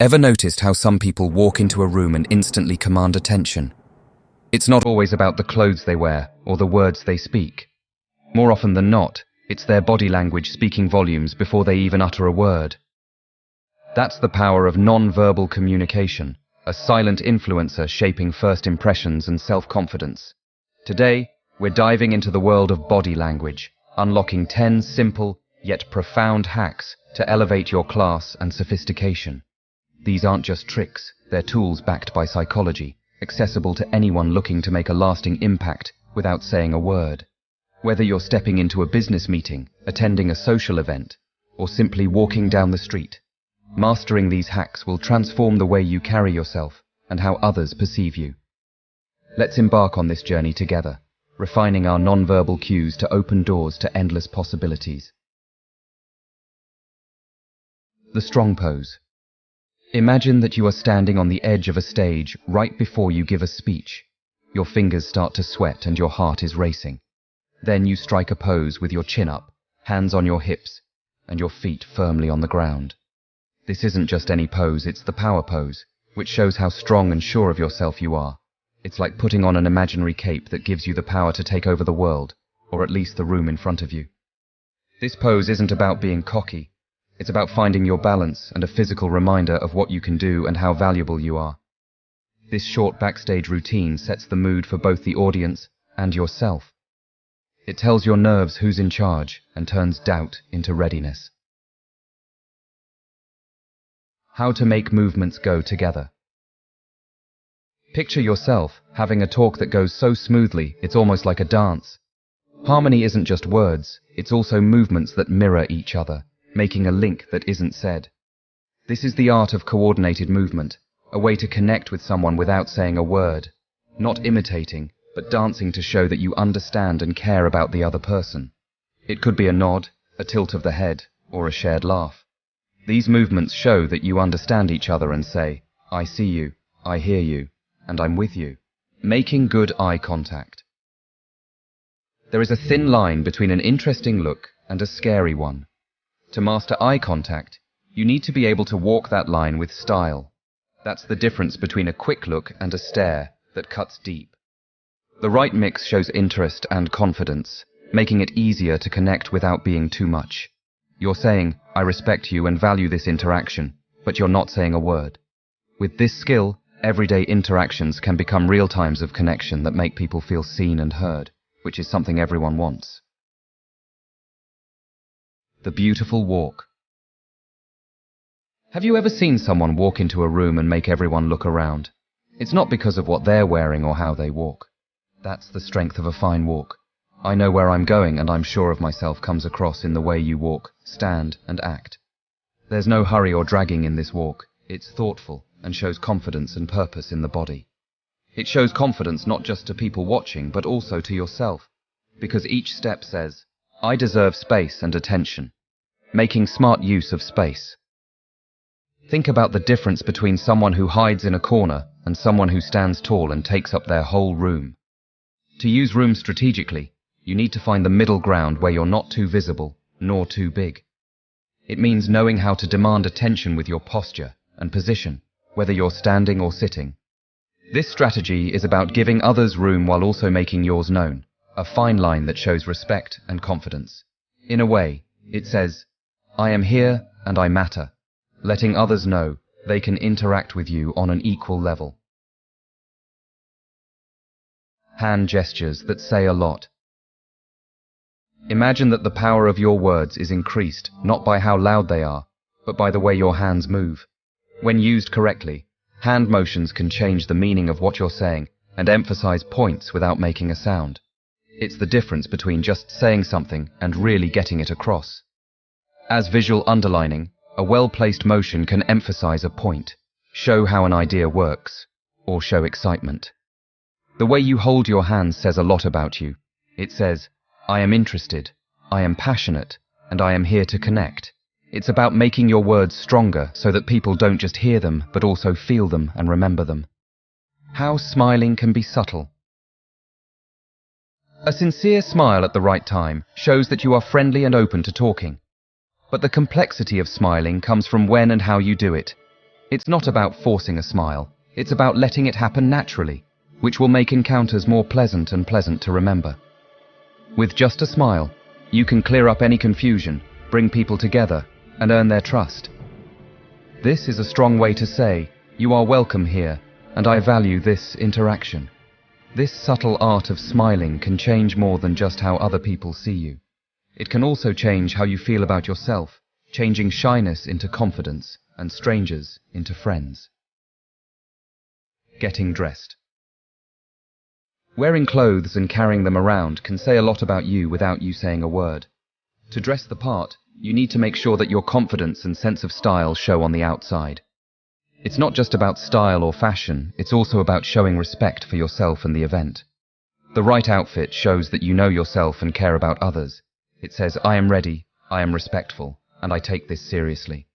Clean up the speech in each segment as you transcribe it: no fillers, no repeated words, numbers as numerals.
Ever noticed how some people walk into a room and instantly command attention? It's not always about the clothes they wear or the words they speak. More often than not, it's their body language speaking volumes before they even utter a word. That's the power of non-verbal communication, a silent influencer shaping first impressions and self-confidence. Today, we're diving into the world of body language, unlocking 10 simple yet profound hacks to elevate your class and sophistication. These aren't just tricks, they're tools backed by psychology, accessible to anyone looking to make a lasting impact without saying a word. Whether you're stepping into a business meeting, attending a social event, or simply walking down the street, mastering these hacks will transform the way you carry yourself and how others perceive you. Let's embark on this journey together, refining our non-verbal cues to open doors to endless possibilities. The strong pose. Imagine that you are standing on the edge of a stage right before you give a speech. Your fingers start to sweat and your heart is racing. Then you strike a pose with your chin up, hands on your hips, and your feet firmly on the ground. This isn't just any pose, it's the power pose, which shows how strong and sure of yourself you are. It's like putting on an imaginary cape that gives you the power to take over the world, or at least the room in front of you. This pose isn't about being cocky. It's about finding your balance and a physical reminder of what you can do and how valuable you are. This short backstage routine sets the mood for both the audience and yourself. It tells your nerves who's in charge and turns doubt into readiness. How to make movements go together. Picture yourself having a talk that goes so smoothly it's almost like a dance. Harmony isn't just words, it's also movements that mirror each other, making a link that isn't said. This is the art of coordinated movement, a way to connect with someone without saying a word, not imitating, but dancing to show that you understand and care about the other person. It could be a nod, a tilt of the head, or a shared laugh. These movements show that you understand each other and say, I see you, I hear you, and I'm with you. Making good eye contact. There is a thin line between an interesting look and a scary one. To master eye contact, you need to be able to walk that line with style. That's the difference between a quick look and a stare that cuts deep. The right mix shows interest and confidence, making it easier to connect without being too much. You're saying, I respect you and value this interaction, but you're not saying a word. With this skill, everyday interactions can become real times of connection that make people feel seen and heard, which is something everyone wants. The beautiful walk. Have you ever seen someone walk into a room and make everyone look around? It's not because of what they're wearing or how they walk. That's the strength of a fine walk. I know where I'm going and I'm sure of myself comes across in the way you walk, stand, and act. There's no hurry or dragging in this walk. It's thoughtful and shows confidence and purpose in the body. It shows confidence not just to people watching, but also to yourself, because each step says, I deserve space and attention, making smart use of space. Think about the difference between someone who hides in a corner and someone who stands tall and takes up their whole room. To use room strategically, you need to find the middle ground where you're not too visible, nor too big. It means knowing how to demand attention with your posture and position, whether you're standing or sitting. This strategy is about giving others room while also making yours known, a fine line that shows respect and confidence. In a way, it says, I am here and I matter, letting others know they can interact with you on an equal level. Hand gestures that say a lot. Imagine that the power of your words is increased not by how loud they are, but by the way your hands move. When used correctly, hand motions can change the meaning of what you're saying and emphasize points without making a sound. It's the difference between just saying something and really getting it across. As visual underlining, a well-placed motion can emphasize a point, show how an idea works, or show excitement. The way you hold your hands says a lot about you. It says, I am interested, I am passionate, and I am here to connect. It's about making your words stronger so that people don't just hear them, but also feel them and remember them. How smiling can be subtle. A sincere smile at the right time shows that you are friendly and open to talking. But the complexity of smiling comes from when and how you do it. It's not about forcing a smile, it's about letting it happen naturally, which will make encounters more pleasant and pleasant to remember. With just a smile, you can clear up any confusion, bring people together, and earn their trust. This is a strong way to say, "You are welcome here, and I value this interaction." This subtle art of smiling can change more than just how other people see you. It can also change how you feel about yourself, changing shyness into confidence and strangers into friends. Getting dressed. Wearing clothes and carrying them around can say a lot about you without you saying a word. To dress the part, you need to make sure that your confidence and sense of style show on the outside. It's not just about style or fashion, it's also about showing respect for yourself and the event. The right outfit shows that you know yourself and care about others. It says, "I am ready, I am respectful, and I take this seriously."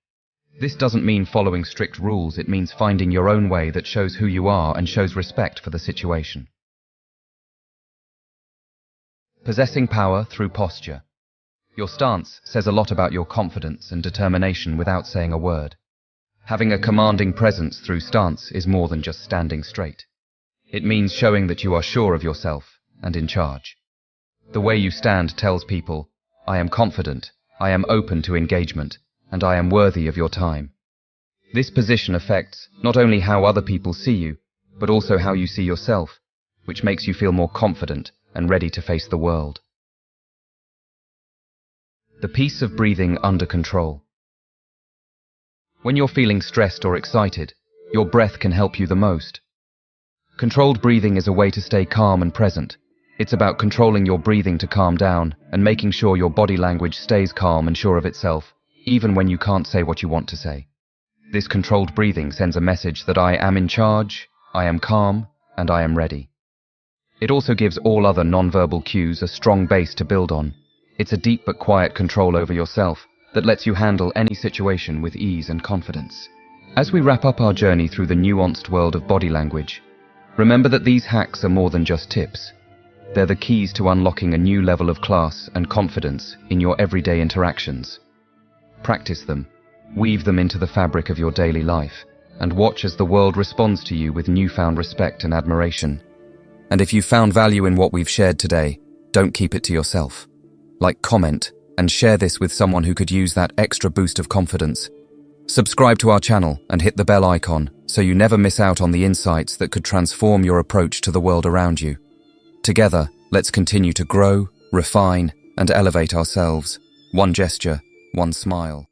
This doesn't mean following strict rules, it means finding your own way that shows who you are and shows respect for the situation. Possessing power through posture. Your stance says a lot about your confidence and determination without saying a word. Having a commanding presence through stance is more than just standing straight. It means showing that you are sure of yourself and in charge. The way you stand tells people, "I am confident, I am open to engagement, and I am worthy of your time." This position affects not only how other people see you, but also how you see yourself, which makes you feel more confident and ready to face the world. The peace of breathing under control. When you're feeling stressed or excited, your breath can help you the most. Controlled breathing is a way to stay calm and present. It's about controlling your breathing to calm down and making sure your body language stays calm and sure of itself, even when you can't say what you want to say. This controlled breathing sends a message that I am in charge, I am calm, and I am ready. It also gives all other non-verbal cues a strong base to build on. It's a deep but quiet control over yourself that lets you handle any situation with ease and confidence. As we wrap up our journey through the nuanced world of body language, remember that these hacks are more than just tips. They're the keys to unlocking a new level of class and confidence in your everyday interactions. Practice them, weave them into the fabric of your daily life, and watch as the world responds to you with newfound respect and admiration. And if you found value in what we've shared today, don't keep it to yourself. Like, comment, and share this with someone who could use that extra boost of confidence. Subscribe to our channel and hit the bell icon so you never miss out on the insights that could transform your approach to the world around you. Together, let's continue to grow, refine, and elevate ourselves, one gesture, one smile,